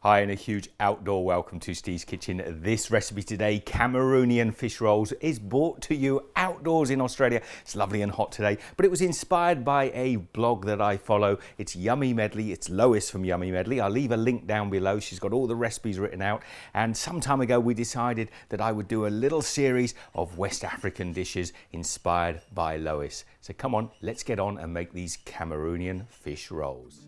Hi and a huge outdoor welcome to Steve's Kitchen. This recipe today, Cameroonian fish rolls, is brought to you outdoors in Australia. It's lovely and hot today, but it was inspired by a blog that I follow. It's Yummy Medley. It's Lois from Yummy Medley. I'll leave a link down below. She's got all the recipes written out. And some time ago, we decided that I would do a little series of West African dishes inspired by Lois. So come on, let's get on and make these Cameroonian fish rolls.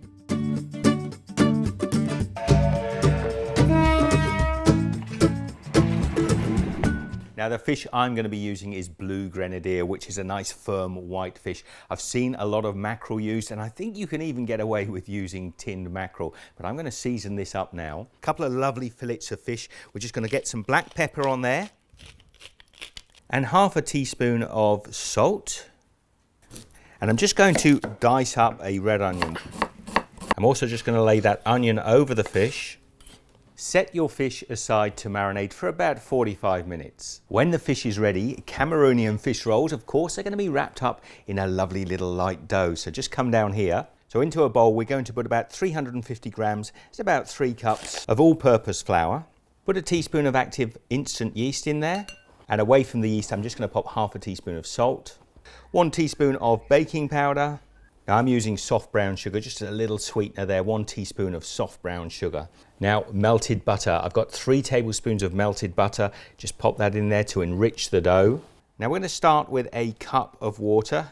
Now the fish I'm going to be using is blue grenadier, which is a nice firm white fish. I've seen a lot of mackerel used, and I think you can even get away with using tinned mackerel, but I'm going to season this up now. A couple of lovely fillets of fish. We're just going to get some black pepper on there and half a teaspoon of salt. And I'm just going to dice up a red onion. I'm also just going to lay that onion over the fish. Set your fish aside to marinate for about 45 minutes. When the fish is ready, Cameroonian fish rolls, of course, are going to be wrapped up in a lovely little light dough. So just come down here. So into a bowl, we're going to put about 350 grams, it's about 3 cups of all-purpose flour. Put a teaspoon of active instant yeast in there. And away from the yeast, I'm just going to pop half a teaspoon of salt, 1 teaspoon of baking powder. Now I'm using soft brown sugar, just a little sweetener there, 1 teaspoon of soft brown sugar. Now melted butter, I've got 3 tablespoons of melted butter, just pop that in there to enrich the dough. Now we're going to start with a cup of water,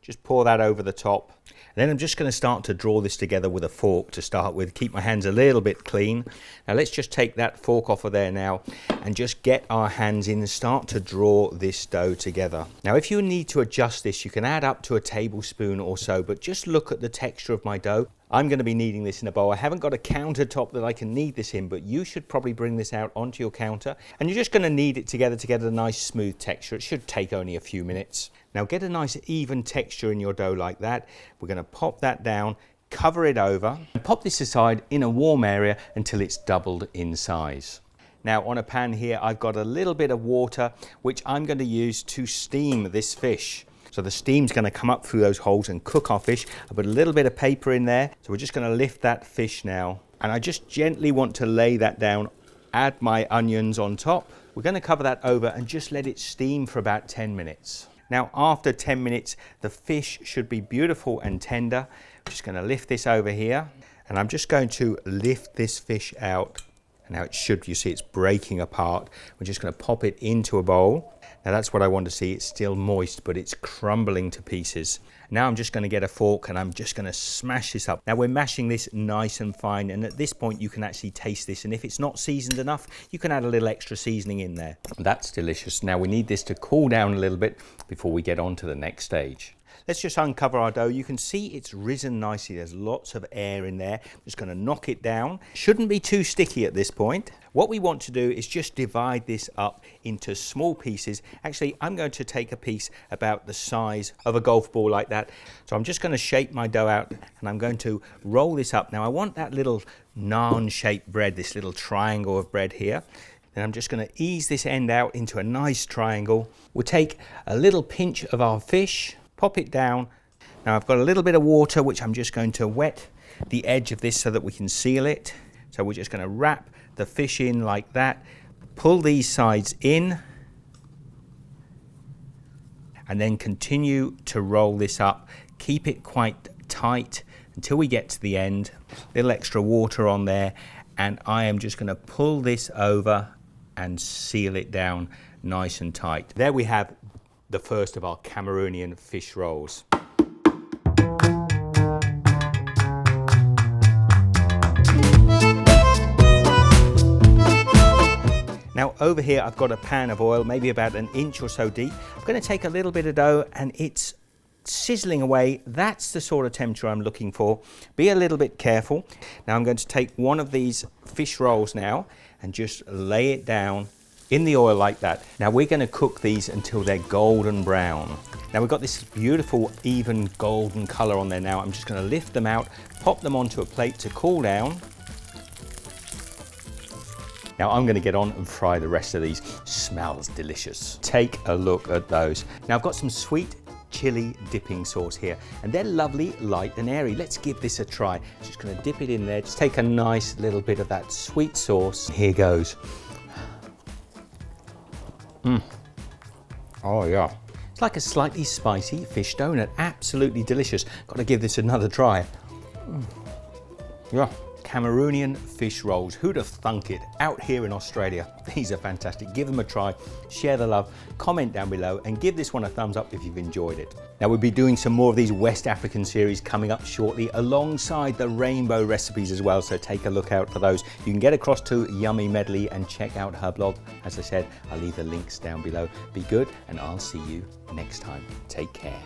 just pour that over the top. And then I'm just going to start to draw this together with a fork to start with, keep my hands a little bit clean. Now let's just take that fork off of there now and just get our hands in and start to draw this dough together. Now if you need to adjust this, you can add up to a tablespoon or so, but just look at the texture of my dough. I'm going to be kneading this in a bowl. I haven't got a countertop that I can knead this in, but you should probably bring this out onto your counter and you're just going to knead it together to get a nice smooth texture. It should take only a few minutes. Now get a nice even texture in your dough like that. We're going to pop that down, cover it over, and pop this aside in a warm area until it's doubled in size. Now on a pan here, I've got a little bit of water, which I'm going to use to steam this fish. So the steam's going to come up through those holes and cook our fish. I put a little bit of paper in there. So we're just going to lift that fish now. And I just gently want to lay that down, add my onions on top. We're going to cover that over and just let it steam for about 10 minutes. Now after 10 minutes, the fish should be beautiful and tender. I'm just going to lift this over here. And I'm just going to lift this fish out. And now it should, you see it's breaking apart. We're just going to pop it into a bowl. Now that's what I want to see. It's still moist, but it's crumbling to pieces. Now I'm just going to get a fork and I'm just going to smash this up. Now we're mashing this nice and fine, and at this point you can actually taste this, and if it's not seasoned enough, you can add a little extra seasoning in there. That's delicious. Now we need this to cool down a little bit before we get on to the next stage. Let's just uncover our dough. You can see it's risen nicely. There's lots of air in there. I'm just going to knock it down. Shouldn't be too sticky at this point. What we want to do is just divide this up into small pieces. Actually, I'm going to take a piece about the size of a golf ball like that. So I'm just going to shape my dough out and I'm going to roll this up. Now I want that little naan-shaped bread, this little triangle of bread here. Then I'm just going to ease this end out into a nice triangle. We'll take a little pinch of our fish, pop it down. Now I've got a little bit of water which I'm just going to wet the edge of this so that we can seal it. So we're just going to wrap the fish in like that, pull these sides in, and then continue to roll this up. Keep it quite tight until we get to the end. A little extra water on there, and I am just going to pull this over and seal it down nice and tight. There we have the first of our Cameroonian fish rolls. Now over here I've got a pan of oil, maybe about an inch or so deep. I'm going to take a little bit of dough and it's sizzling away. That's the sort of temperature I'm looking for. Be a little bit careful. Now I'm going to take one of these fish rolls now and just lay it down in the oil like that. Now we're going to cook these until they're golden brown. Now we've got this beautiful even golden color on there now. I'm just going to lift them out, pop them onto a plate to cool down. Now I'm going to get on and fry the rest of these. Smells delicious. Take a look at those. Now I've got some sweet chili dipping sauce here. And they're lovely, light and airy. Let's give this a try. Just gonna dip it in there. Just take a nice little bit of that sweet sauce. Here goes. Oh yeah. It's like a slightly spicy fish donut. Absolutely delicious. Got to give this another try. Yeah. Cameroonian fish rolls. Who'd have thunk it? Out here in Australia. These are fantastic. Give them a try, share the love, comment down below and give this one a thumbs up if you've enjoyed it. Now we'll be doing some more of these West African series coming up shortly alongside the rainbow recipes as well, so take a look out for those. You can get across to Yummy Medley and check out her blog. As I said, I'll leave the links down below. Be good and I'll see you next time. Take care.